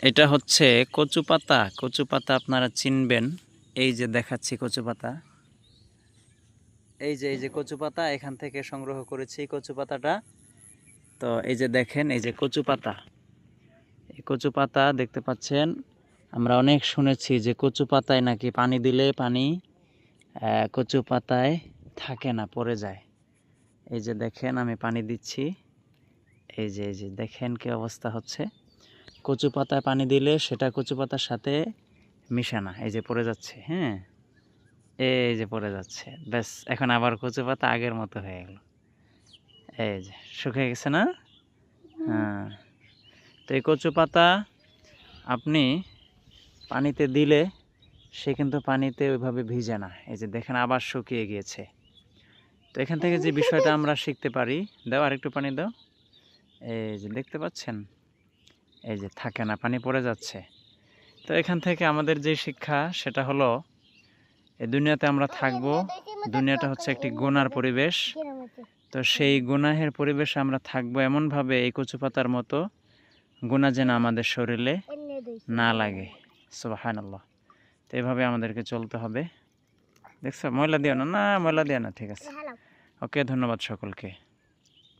এটা হচ্ছে কচু পাতা। কচু পাতা আপনারা চিনবেন। এই যে দেখাচ্ছি কচু পাতা। এই যে কচু পাতা এখান থেকে সংগ্রহ করেছি কচু পাতাটা। তো এই যে দেখেন, এই যে কচু পাতা। এই কচু পাতা দেখতে পাচ্ছেন। আমরা অনেক শুনেছি যে কচু পাতায় নাকি পানি দিলে পানি কচু পাতায় থাকে না, পড়ে যায়। এই যে দেখেন আমি পানি দিচ্ছি। এই যে দেখেন কি অবস্থা হচ্ছে। কচু পাতায় পানি দিলে সেটা কচু পাতার সাথে মিশে না। এই যে পড়ে যাচ্ছে, হ্যাঁ, এই যে পড়ে যাচ্ছে। ব্যাস, এখন আবার কচু পাতা আগের মতো হয়ে গেল। এই যে শুকিয়ে গেছে না? হ্যাঁ। তো এই কচু পাতা আপনি পানিতে দিলে সে কিন্তু পানিতে ওইভাবে ভিজে না। এই যে দেখেন আবার শুকিয়ে গিয়েছে। তো এখান থেকে যে বিষয়টা আমরা শিখতে পারি, দাও আর একটু পানি দাও। এই যে দেখতে পাচ্ছেন, এই যে থাকে না, পানি পড়ে যাচ্ছে। তো এখান থেকে আমাদের যে শিক্ষা সেটা হলো, এই দুনিয়াতে আমরা থাকবো, দুনিয়াটা হচ্ছে একটি গুনার পরিবেশ। তো সেই গুনাহের পরিবেশে আমরা থাকবো এমনভাবে এই কচু পাতার মতো গুনাহ যেন আমাদের শরীরে না লাগে। সুবহানাল্লাহ। তো এভাবে আমাদেরকে চলতে হবে। দেখছো, ময়লা দিও না, না ময়লা দিও না, ঠিক আছে। ওকে, ধন্যবাদ সকলকে।